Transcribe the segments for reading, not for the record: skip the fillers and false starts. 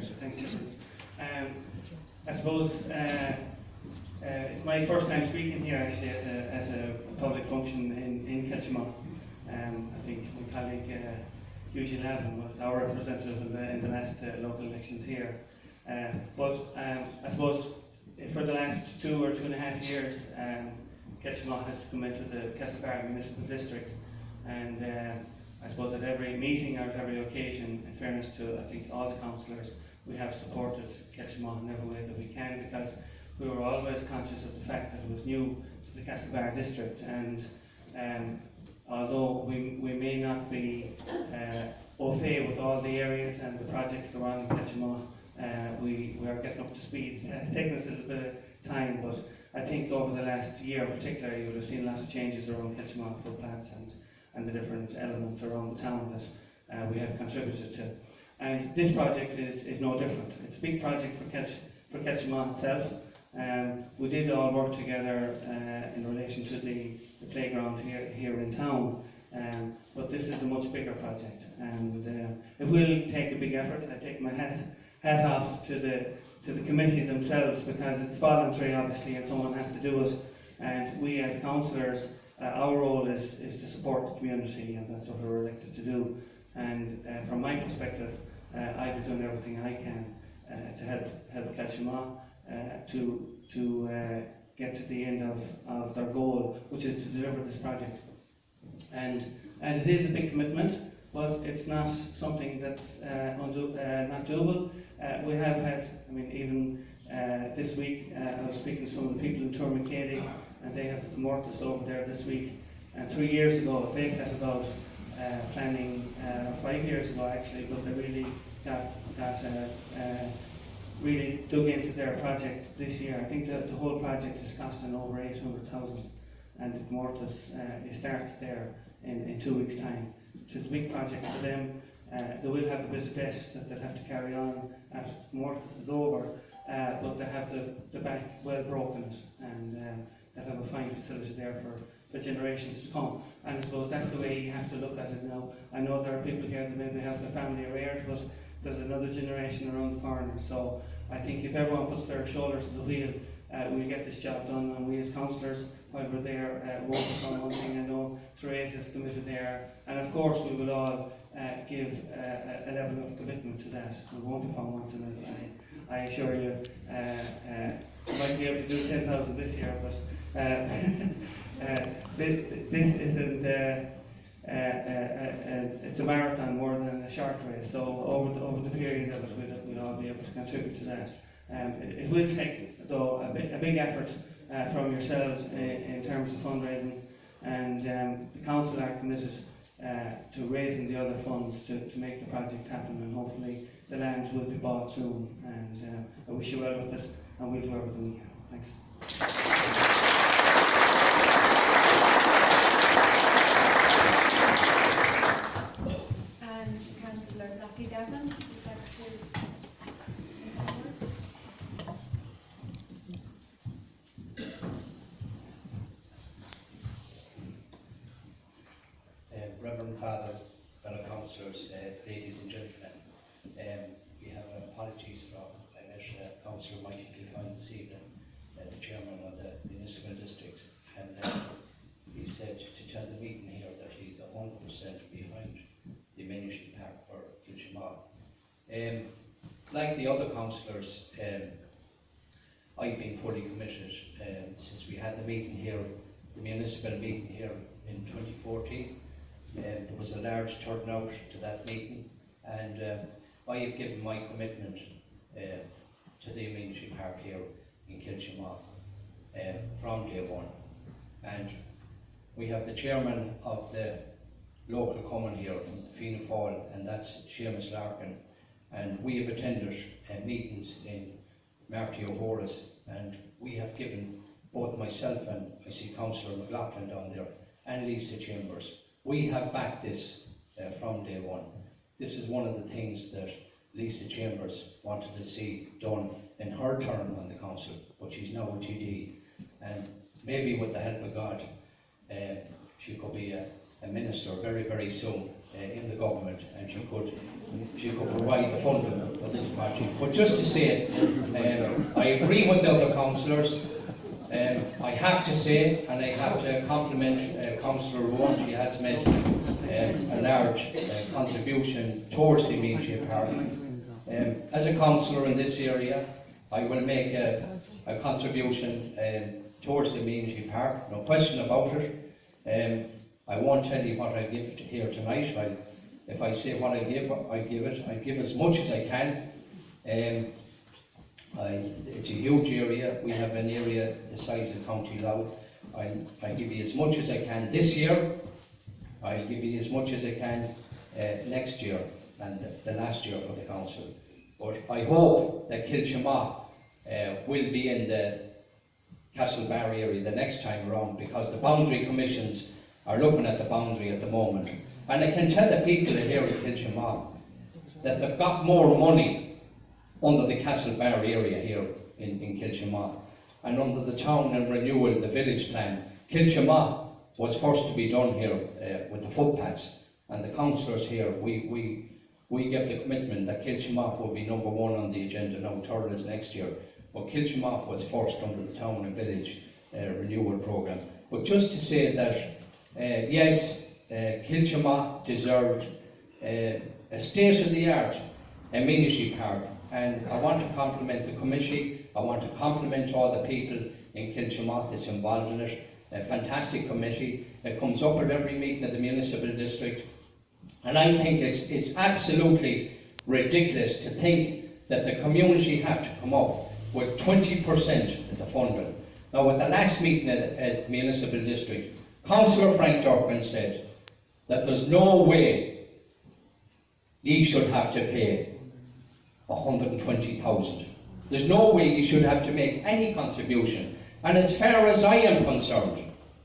Thanks. I suppose it's my first time speaking here actually as a public function in Kiltimagh. I think my colleague Eugene Lavin was our representative in the last local elections here. But I suppose for the last 2 or 2.5 years, Kiltimagh has come into the Castlebar Municipal District, and I suppose at every meeting or at every occasion, in fairness to I think all the councillors, we have supported Kiltimagh in every way that we can, because we were always conscious of the fact that it was new to the Castlebar District, and although we may not be au fait with all the areas and the projects around Kiltimagh, we are getting up to speed. It's taken us a little bit of time, but I think over the last year in particular, you would have seen lots of changes around Kiltimagh footpaths and the different elements around the town that we have contributed to. And this project is no different. It's a big project for Kiltimagh itself. We did all work together in relation to the playground here in town, but this is a much bigger project, and it will take a big effort. I take my hat off to the committee themselves, because it's voluntary obviously and someone has to do it, and we as councillors, our role is to support the community, and that's what we're elected to do. And from my perspective, I've done everything I can to help Kiltimagh to get to the end of their goal, which is to deliver this project. And it is a big commitment, but it's not something that's not doable. We have had, I mean, even this week, I was speaking to some of the people in Kiltimagh, and they have the mortis over there this week. And 3 years ago, they set about planning, 5 years ago actually, but they really really dug into their project this year. I think the whole project is costing over 800,000, and the mortis it starts there in 2 weeks' time. So it's a big project for them. They will have a bit of debt that they'll have to carry on after the mortis is over, but they have the back well broken, and they'll have a fine facility there for generations to come. And I suppose that's the way you have to look at it now. I know there are people here that maybe have the family reared, but there's another generation around the corner. So I think if everyone puts their shoulders to the wheel, we'll get this job done. And we as councillors, while we're there, working on one thing. I know Therese is committed there, and of course we will all give a level of commitment to that. We won't be found wanting it. I assure you, we might be able to do 10,000 this year, but this isn't. It's a marathon more than a short race. So over the period of it, we'll all be able to contribute to that. It will take, though, a big effort from yourselves in terms of fundraising, and the council are committed to raising the other funds to make the project happen, and hopefully the land will be bought soon. And I wish you well with this, and we'll do everything we can. Thanks. And Councillor Lucky Gavin, would you like to come forward? Reverend Father, fellow councillors, ladies and gentlemen, we have apologies from Councillor Michael Kiltimagh this evening, the chairman of the municipal district, and he said to tell the meeting here that he's 100% behind the Amenity Park for Kiltimagh. Like the other councillors, I've been fully committed since we had the meeting here, the municipal meeting here in 2014. There was a large turnout to that meeting, and I have given my commitment to the Amenity Park here in Kiltimagh from day one. And we have the chairman of the local common here in Fianna Fáil, and that's Seamus Larkin, and we have attended meetings in Marty O'Horace, and we have given, both myself and I see Councillor McLaughlin down there, and Lisa Chambers, we have backed this from day one. This is one of the things that Lisa Chambers wanted to see done in her term on the council, but she's now a GD, and maybe with the help of God, she could be a minister very, very soon. in the government, and she could provide the funding for this project. But just to say, I agree with the other councillors. I have to say, and I have to compliment Councillor Rowan, she has made a large contribution towards the Amenity Park. As a councillor in this area, I will make a contribution towards the Amenity Park, no question about it. I won't tell you what I give here tonight. If I say what I give it. I give as much as I can. It's a huge area. We have an area the size of County Louth. I give you as much as I can this year. I'll give you as much as I can next year and the last year for the council. But I hope that Kiltimagh will be in the Castlebar area the next time around, because the boundary commissions are looking at the boundary at the moment. And I can tell the people here in Kiltimagh that they've got more money under the Castlebar area here in Kiltimagh. And under the town and renewal, the village plan, Kiltimagh was first to be done here with the footpaths. And the councillors here, we give the commitment that Kiltimagh will be number one on the agenda. Now Thurles next year. But Kiltimagh was first under the town and village renewal programme. But just to say that, yes, Kiltimagh deserved a state-of-the-art amenity park, and I want to compliment the committee. I want to compliment all the people in Kiltimagh that's involved in it. A fantastic committee. It comes up at every meeting of the municipal district, and I think it's absolutely ridiculous to think that the community have to come up with 20% of the funding. Now, at the last meeting at municipal district, Councillor Frank Durkin said that there's no way he should have to pay 120,000. There's no way he should have to make any contribution. And as far as I am concerned,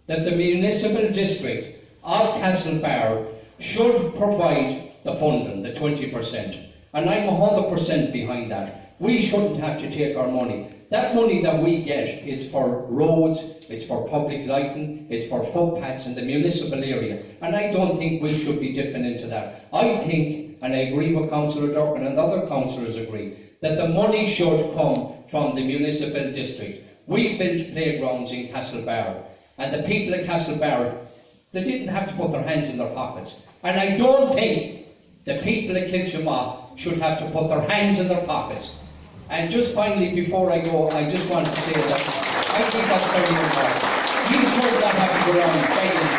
that the municipal district of Castlebar should provide the funding, the 20%. And I'm 100% behind that. We shouldn't have to take our money. That money that we get is for roads, it's for public lighting, it's for footpaths in the municipal area. And I don't think we should be dipping into that. I think, and I agree with Councillor Durkin and other councillors agree, that the money should come from the municipal district. We built playgrounds in Castlebar, and the people of Castlebar, they didn't have to put their hands in their pockets. And I don't think the people of Kiltimagh should have to put their hands in their pockets. And just finally, before I go, I just want to say that I think that's very important. You should not have to go around begging.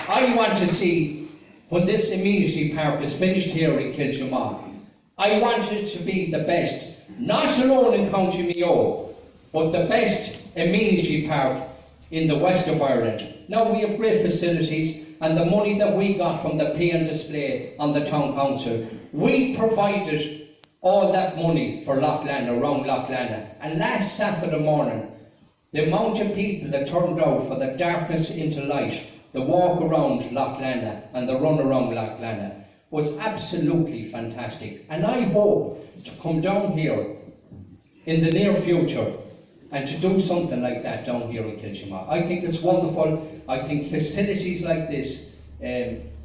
I want to see, when this amenity park is finished here in Kiltimagh, I want it to be the best, not alone in County Mayo, but the best amenity park in the west of Ireland. Now, we have great facilities, and the money that we got from the pay and display on the town council, we provided all that money for Loughlana, around Loughlana. And last Saturday morning, the amount of people that turned out for the darkness into light, the walk around Loughlana and the run around Loughlana, was absolutely fantastic. And I hope to come down here in the near future and to do something like that down here in Kiltimagh. I think it's wonderful. I think facilities like this,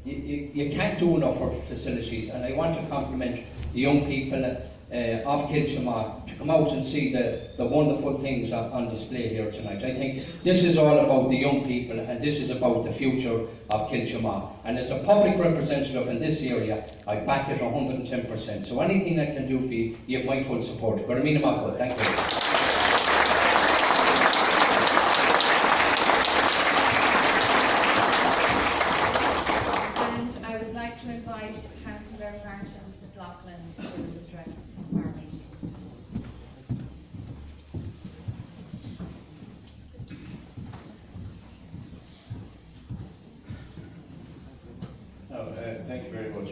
you can't do enough for facilities, and I want to compliment the young people of Kiltimagh to come out and see the wonderful things on display here tonight. I think this is all about the young people, and this is about the future of Kiltimagh. And as a public representative in this area, I back it 110%. So anything I can do for you, you have my full support. Thank you. To invite Councillor Martin McLaughlin to address our meeting. Thank you very much.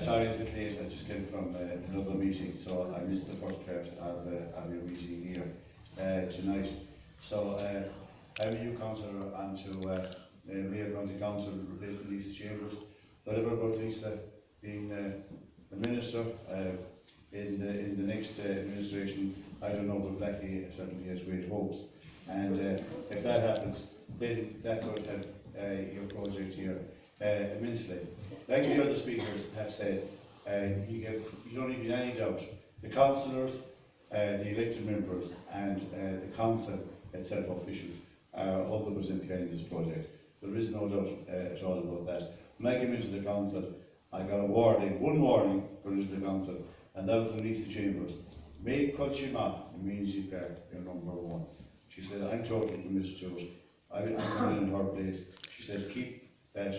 Sorry it's a bit late, I just came from another meeting, so I missed the first part of your meeting here tonight. So how are you, Councillor, and to Mayor County Council replacing Lisa Chambers? Whatever about Lisa being the minister in the next administration, I don't know, but Blackie certainly has great hopes. And if that happens, then that could have your project here immensely. Like the other speakers have said, you don't need any doubt. The councillors, the elected members and the council itself officials are 100% behind this project. There is no doubt at all about that. When I came into the council, I got one warning going into the council, and that was from Lisa Chambers. Make Kiltimagh Amenity Park your number one. She said, I'm totally committed to it. I'm going in her place. She said, keep that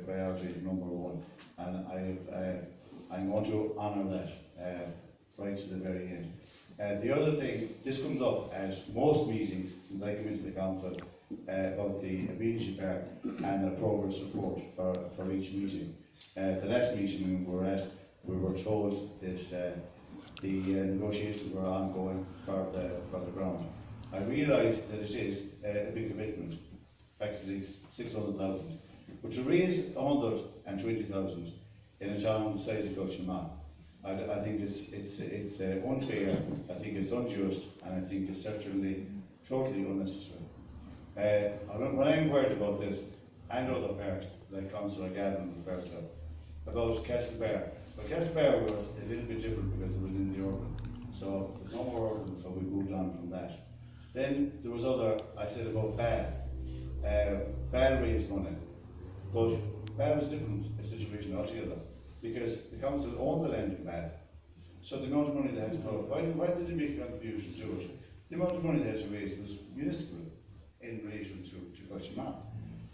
priority number one. And I'm going to honour that right to the very end. The other thing, this comes up at most meetings since I came into the council about the Amenity Park and the progress report for each meeting. The last meeting we were told that the negotiations were ongoing for the ground. I realise that it is a big commitment, actually 600,000, but to raise 120,000 in a town the size of Kiltimagh, I think it's unfair, I think it's unjust, and I think it's certainly totally unnecessary. When I inquired about this and other parks, like Councillor Gavin referred to, about Castlebar, well, Castlebar was a little bit different because it was in the urban, so there's no more urban, so we moved on from that. Then there was I said about Bal. Bal raised money, but Bal was different a situation altogether, because the council owned the land in Bal. So the amount of money they had to put up, why did they make a contribution to it? The amount of money they had to raise was municipal in relation to Kiltimagh.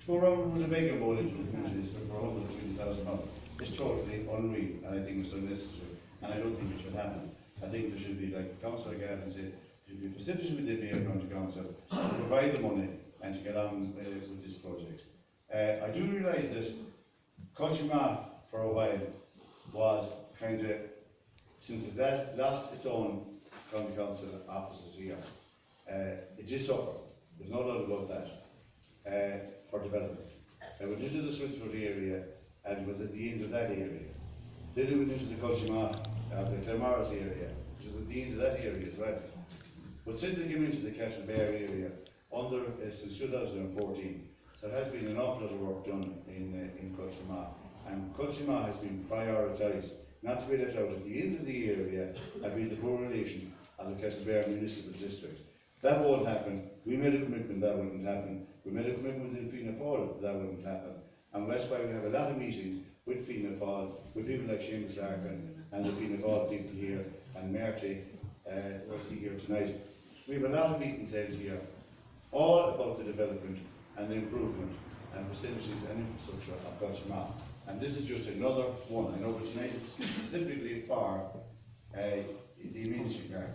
To go around with a beggar bowl into the communities for 120,000 is totally unreal, and I think it's unnecessary, and I don't think it should happen. I think there should be, like Councillor Gavin said, there should be a facility within the County Council to provide the money and to get on with this project. I do realise that Kiltimagh for a while was kind of, since it lost its own County Council offices here, it did suffer, there's no doubt about that, for development. It went into the Swinford area and it was at the end of that area. Then it went into the Kiltimagh, the Kilmar's area, which was at the end of that area as well. But since it came into the Castlebar area, since 2014, there has been an awful lot of work done in Kiltimagh, and Kiltimagh has been prioritised, not to be left out at the end of the area, and be the correlation of the Castlebar Municipal District. That won't happen. We made a commitment that wouldn't happen. We made a commitment in Fianna Fáil that wouldn't happen. And that's why we have a lot of meetings with Fianna Fáil, with people like Seamus Larkin and the Fianna Fáil people here, and Marty, who I see here tonight. We have a lot of meetings out here, all about the development and the improvement and facilities and infrastructure of Kiltimagh. And this is just another one. I know that tonight is specifically for the Amenity Park.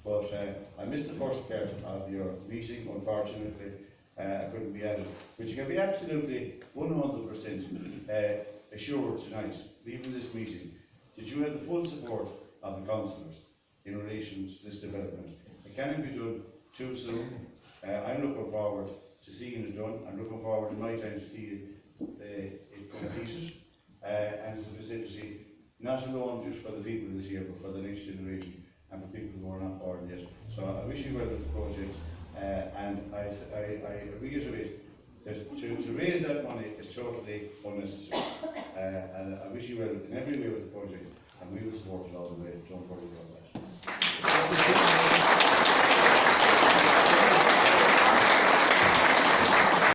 But I missed the first part of your meeting, unfortunately. I couldn't be at it. But you can be absolutely 100% assured tonight, leaving this meeting, that you have the full support of the councillors in relation to this development. It cannot be done too soon. I'm looking forward to seeing it done. I'm looking forward in my time to see it completed. And it's a facility not alone just for the people this year, but for the next generation and for people who are not born yet. So I wish you well with the project, and I reiterate that to raise that money is totally unnecessary. And I wish you well in every way with the project, and we will support it all the way. Don't worry about that.